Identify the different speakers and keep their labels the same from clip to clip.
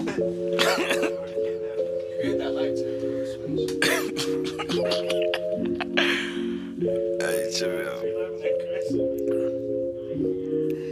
Speaker 1: Hey, chill.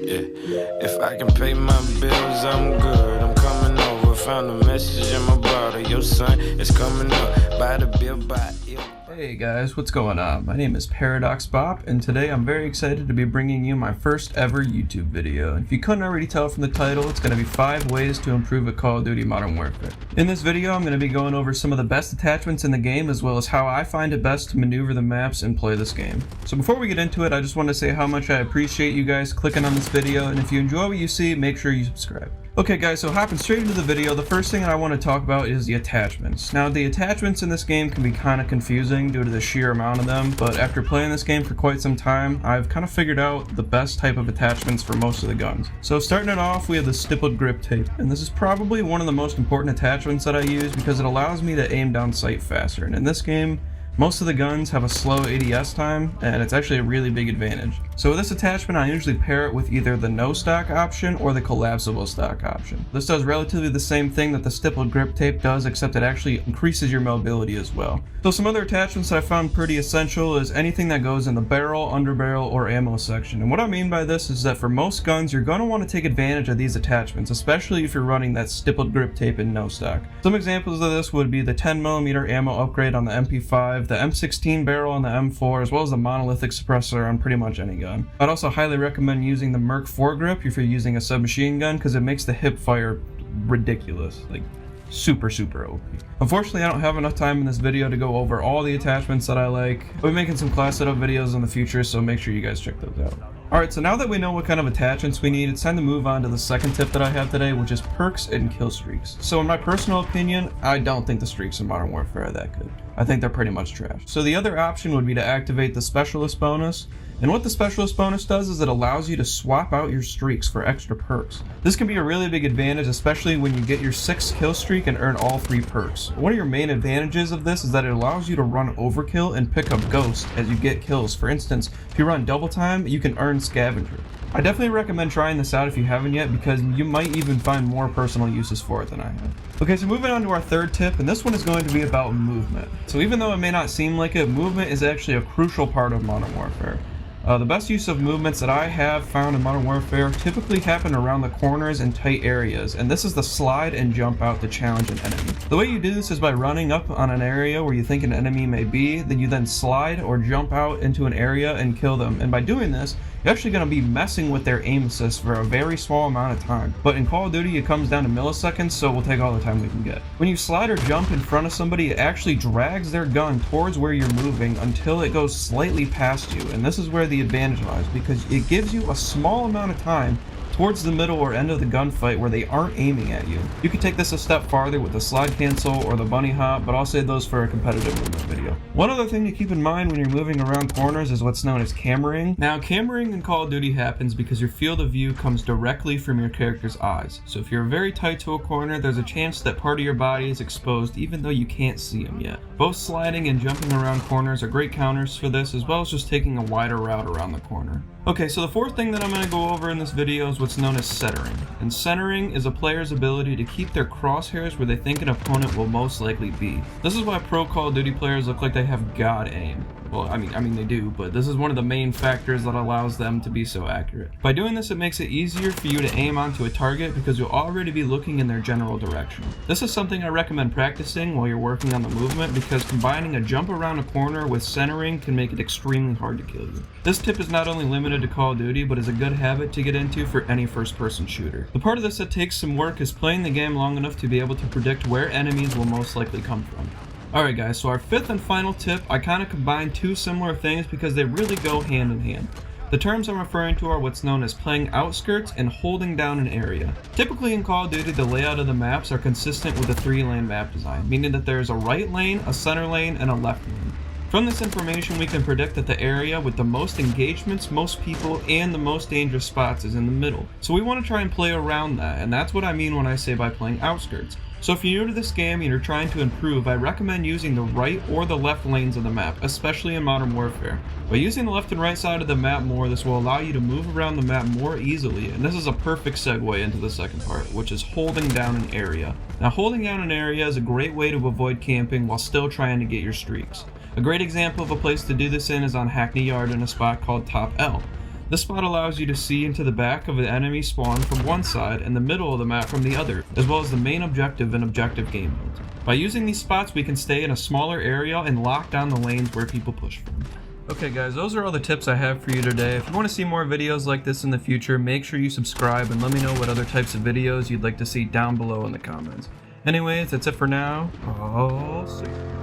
Speaker 1: Yeah, if I can pay my bills, I'm good. I'm coming over. Found a message in my bottle. Your son is coming up. Buy the bill, buy it.
Speaker 2: Hey guys, what's going on? My name is Paradox Bop, and today I'm very excited to be bringing you my first ever YouTube video. If you couldn't already tell from the title, it's going to be 5 ways to improve a Call of Duty Modern Warfare. In this video, I'm going to be going over some of the best attachments in the game, as well as how I find it best to maneuver the maps and play this game. So before we get into it, I just want to say how much I appreciate you guys clicking on this video, and if you enjoy what you see, make sure you subscribe. Okay guys, so hopping straight into the video, the first thing that I want to talk about is the attachments. Now the attachments in this game can be kind of confusing due to the sheer amount of them, but after playing this game for quite some time, I've kind of figured out the best type of attachments for most of the guns. So starting it off, we have the stippled grip tape, and this is probably one of the most important attachments that I use because it allows me to aim down sight faster, and in this game, most of the guns have a slow ADS time, and it's actually a really big advantage. So with this attachment, I usually pair it with either the no stock option or the collapsible stock option. This does relatively the same thing that the stippled grip tape does, except it actually increases your mobility as well. So some other attachments that I found pretty essential is anything that goes in the barrel, underbarrel, or ammo section. And what I mean by this is that for most guns, you're going to want to take advantage of these attachments, especially if you're running that stippled grip tape in no stock. Some examples of this would be the 10mm ammo upgrade on the MP5, the M16 barrel on the M4, as well as the monolithic suppressor on pretty much any gun. I'd also highly recommend using the Merc foregrip if you're using a submachine gun, because it makes the hip fire ridiculous, like super OP. Unfortunately, I don't have enough time in this video to go over all the attachments that I like. I'll be making some class setup videos in the future, so make sure you guys check those out. Alright, so now that we know what kind of attachments we need, it's time to move on to the second tip that I have today, which is perks and kill streaks. So in my personal opinion, I don't think the streaks in Modern Warfare are that good. I think they're pretty much trash. So the other option would be to activate the Specialist bonus. And what the Specialist bonus does is it allows you to swap out your streaks for extra perks. This can be a really big advantage, especially when you get your 6 kill streak and earn all 3 perks. One of your main advantages of this is that it allows you to run overkill and pick up Ghost as you get kills. For instance, if you run double time, you can earn Scavenger. I definitely recommend trying this out if you haven't yet, because you might even find more personal uses for it than I have. Okay, so moving on to our third tip, and this one is going to be about movement. So even though it may not seem like it, movement is actually a crucial part of Modern Warfare. The best use of movements that I have found in Modern Warfare typically happen around the corners and tight areas, and this is the slide and jump out to challenge an enemy. The way you do this is by running up on an area where you think an enemy may be, then you then slide or jump out into an area and kill them, and by doing this, you're actually going to be messing with their aim assist for a very small amount of time. But in Call of Duty, it comes down to milliseconds, so we'll take all the time we can get. When you slide or jump in front of somebody, it actually drags their gun towards where you're moving until it goes slightly past you, and this is where the advantage lies, because it gives you a small amount of time towards the middle or end of the gunfight where they aren't aiming at you. You can take this a step farther with the slide cancel or the bunny hop, but I'll save those for a competitive movement video. One other thing to keep in mind when you're moving around corners is what's known as cammering. Now, cammering in Call of Duty happens because your field of view comes directly from your character's eyes. So if you're very tight to a corner, there's a chance that part of your body is exposed even though you can't see them yet. Both sliding and jumping around corners are great counters for this, as well as just taking a wider route around the corner. Okay, so the fourth thing that I'm going to go over in this video is what's known as centering. And centering is a player's ability to keep their crosshairs where they think an opponent will most likely be. This is why pro Call of Duty players look like they have god aim. Well, I mean they do, but this is one of the main factors that allows them to be so accurate. By doing this, it makes it easier for you to aim onto a target because you'll already be looking in their general direction. This is something I recommend practicing while you're working on the movement, because combining a jump around a corner with centering can make it extremely hard to kill you. This tip is not only limited to Call of Duty, but is a good habit to get into for any first-person shooter. The part of this that takes some work is playing the game long enough to be able to predict where enemies will most likely come from. Alright guys, so our fifth and final tip, I kind of combine two similar things because they really go hand in hand. The terms I'm referring to are what's known as playing outskirts and holding down an area. Typically in Call of Duty, the layout of the maps are consistent with a 3-lane map design, meaning that there is a right lane, a center lane, and a left lane. From this information, we can predict that the area with the most engagements, most people, and the most dangerous spots is in the middle. So we want to try and play around that, and that's what I mean when I say by playing outskirts. So if you're new to this game and you're trying to improve, I recommend using the right or the left lanes of the map, especially in Modern Warfare. By using the left and right side of the map more, this will allow you to move around the map more easily, and this is a perfect segue into the second part, which is holding down an area. Now, holding down an area is a great way to avoid camping while still trying to get your streaks. A great example of a place to do this in is on Hackney Yard in a spot called Top L. This spot allows you to see into the back of an enemy spawn from one side and the middle of the map from the other, as well as the main objective and objective game modes. By using these spots, we can stay in a smaller area and lock down the lanes where people push from. Okay guys, those are all the tips I have for you today. If you want to see more videos like this in the future, make sure you subscribe and let me know what other types of videos you'd like to see down below in the comments. Anyways, that's it for now. I'll see you.